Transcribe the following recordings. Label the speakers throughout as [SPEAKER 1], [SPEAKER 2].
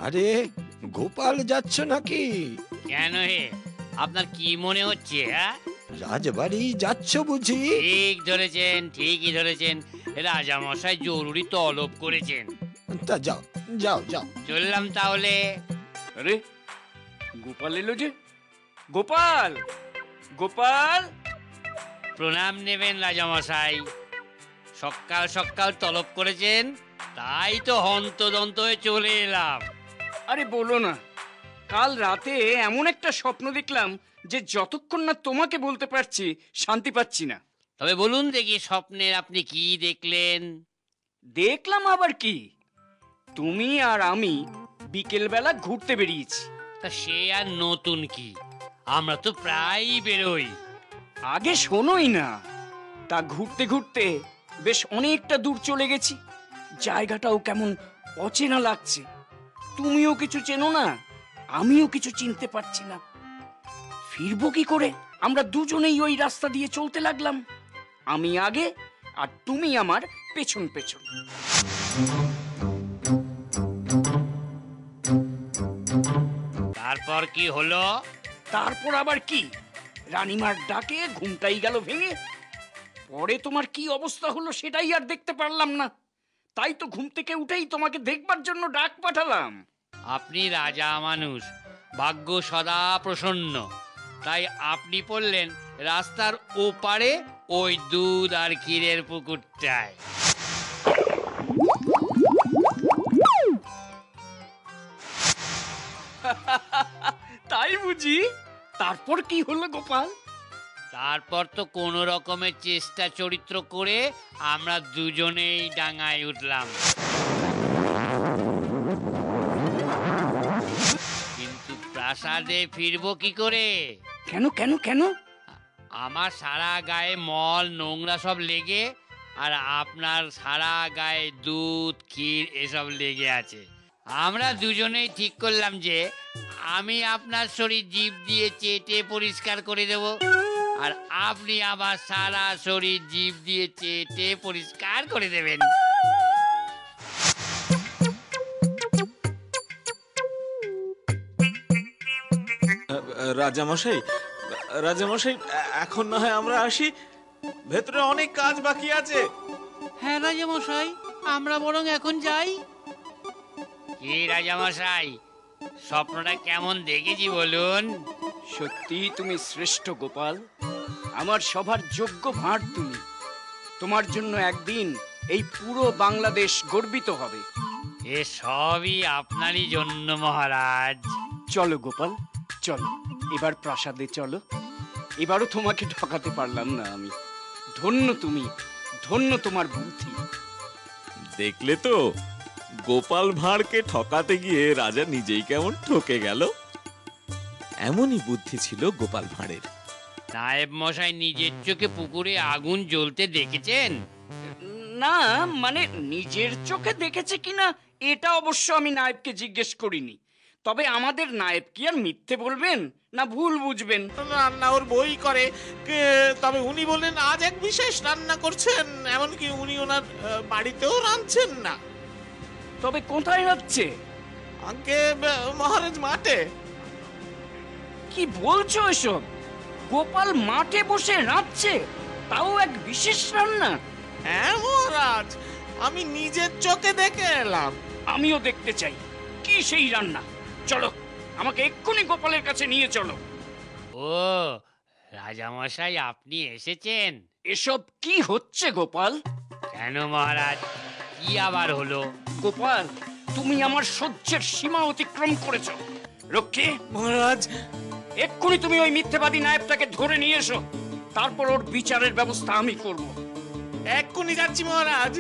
[SPEAKER 1] আরে গোপাল যাচ্ছ নাকি?
[SPEAKER 2] কেন হে, আপনার কি মনে হচ্ছে?
[SPEAKER 1] রাজবাড়ি যাচ্ছ বুঝি?
[SPEAKER 2] ঠিক ধরেছেন, ঠিকই ধরেছেন। রাজামশাই জরুরি তলব করেছেন।
[SPEAKER 1] তা যাও যাও যাও।
[SPEAKER 2] চললাম তাহলে।
[SPEAKER 3] আরে গোপাল এলো যে। গোপাল, গোপাল!
[SPEAKER 2] প্রণাম নেবেন রাজামশাই। সকাল সকাল তলব করেছেন, তাই তো হন্তদন্ত হয়ে চলে এলাম।
[SPEAKER 3] আরে বলো না, কাল রাতে এমন একটা স্বপ্ন দেখলাম যে যতক্ষণ না তোমাকে বলতে পারছি শান্তি পাচ্ছি না।
[SPEAKER 2] তবে বলুন দেখি, স্বপ্নের আপনি কি দেখলেন?
[SPEAKER 3] দেখলাম আবার কি, তুমি আর আমি বিকেলবেলা ঘুরতে বেরিয়েছি।
[SPEAKER 2] তা সে আর নতুন কি, আমরা তো প্রায়ই বেরোই।
[SPEAKER 3] আগে শোনোই না, তা ঘুরতে ঘুরতে বেশ অনেকটা দূর চলে গেছি। জায়গাটাও কেমন অচেনা লাগছে। তুমিও কিছু চেনো না, আমিও কিছু চিনতে পারছি না। ফিরবো কি করে? আমরা দুজনেই ওই রাস্তা দিয়ে চলতে লাগলাম, আমি আগে আর তুমি আমার পেছন পেছন।
[SPEAKER 2] তারপর কি হলো?
[SPEAKER 3] তারপর আবার কি, রানীমার ডাকে ঘুমটাই গেল ভেঙে। পরে তোমার কি অবস্থা হলো সেটাই আর দেখতে পারলাম না, তাই তো ঘুম থেকে উঠেই তোমাকে দেখবার জন্য ডাক পাঠালাম।
[SPEAKER 2] আপনি রাজা মানুষ, ভাগ্য সদা প্রসন্ন, তাই আপনি পড়লেন রাস্তার ওপারে ওই দুধ আর ক্ষীরের পুকুরটায়।
[SPEAKER 3] তাই বুঝি? তারপর কি হলো গোপাল?
[SPEAKER 2] তারপর তো কোনো রকমের চেষ্টা চরিত্র করে আমরা দুজনেই ডাঙায় উঠলাম। কিন্তু প্রাসাদে ফিরবো কি করে?
[SPEAKER 3] কেন কেন কেন?
[SPEAKER 2] আমার সারা গায়ে মল নোংরা সব লেগে, আর আপনার সারা গায়ে দুধ ক্ষীর এসব লেগে আছে। আমরা দুজনেই ঠিক করলাম যে আমি আপনার শরীর জিভ দিয়ে চেটে পরিষ্কার করে দেব, আর আপনি আবার সারা শরীর জিভ দিয়ে চেটে পরিষ্কার করে দেবেন।
[SPEAKER 4] রাজামশাই, রাজামশাই, এখন না হয় আমরা আসি, ভেতরে অনেক কাজ বাকি আছে।
[SPEAKER 2] হ্যাঁ রাজামশাই, আমরা বরং এখন যাই। কি রাজামশাই, স্বপ্নটা কেমন দেখেছি বলুন?
[SPEAKER 3] সত্যি তুমি শ্রেষ্ঠ গোপাল, আমার সবার যোগ্য ভাঁড় তুমি। তোমার জন্য একদিন এই পুরো বাংলাদেশ গর্বিত হবে।
[SPEAKER 2] এ সবই আপনারই জন্য মহারাজ।
[SPEAKER 3] চলো গোপাল, চলো এবার প্রাসাদে চলো। এবারও তোমাকে ঠকাতে পারলাম না আমি। ধন্য তুমি, ধন্য তোমার বুদ্ধি।
[SPEAKER 4] দেখলে তো, গোপাল ভাঁড়কে ঠকাতে গিয়ে রাজা নিজেই কেমন ঠকে গেল। এমনই বুদ্ধি ছিল গোপাল ভাঁড়ের।
[SPEAKER 2] নায়েব মশাই নিজের চোখে পুকুরে আগুন জ্বলতে দেখেছেন?
[SPEAKER 3] না মানে নিজের চোখে দেখেছে কিনা এটা অবশ্য আমি নায়েবকে জিজ্ঞেস করিনি। তবে আমাদের নায়েব কি আর মিথ্যে বলবেন না ভুল বুঝবেন?
[SPEAKER 5] রান্না ওর বই করে, তবে উনি বললেন আজ এক বিশেষ রান্না করছেন, এমনকি উনি ওনার বাড়িতেও রাঁধছেন না।
[SPEAKER 3] তবে কোথায় রাঁধছে?
[SPEAKER 5] আগে মহারাজ মাঠে।
[SPEAKER 3] কি বলছো এসব? গোপাল মাঠে বসে রাঁধছে, তাও এক বিশেষ রান্না?
[SPEAKER 5] হ্যাঁ মহারাজ, আমি নিজের চোখে দেখে এলাম।
[SPEAKER 3] আমিও দেখতে চাই কি সেই রান্না। চলো, আমাকে এক্ষুনি গোপালের কাছে নিয়ে চলো।
[SPEAKER 2] ও রাজামশাই, আপনি এসেছেন?
[SPEAKER 3] এসব কি হচ্ছে গোপাল?
[SPEAKER 2] কেন মহারাজ, কি আবার হলো?
[SPEAKER 3] গোপাল, তুমি আমার সহ্যের সীমা অতিক্রম করেছো। রক্ষী
[SPEAKER 4] মহারাজ,
[SPEAKER 3] এক্ষুনি তুমি ওই মিথ্যেবাদী নায়েবটাকে ধরে নিয়ে এসো, তারপর ওর বিচারের ব্যবস্থা আমি করব।
[SPEAKER 5] এক্ষুনি যাচ্ছি মহারাজ।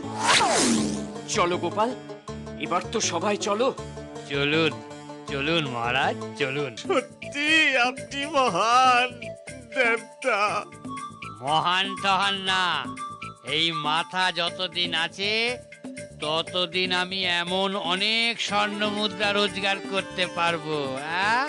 [SPEAKER 3] চলো গোপাল, এবার তো সবাই চলো।
[SPEAKER 2] চলুন চলুন মহারাজ, চলুন।
[SPEAKER 5] সত্যি আপনি মহান দেবতা।
[SPEAKER 2] মহান টহান না, এই মাথা যতদিন আছে ততদিন আমি এমন অনেক স্বর্ণ মুদ্রা রোজগার করতে পারবো। হ্যাঁ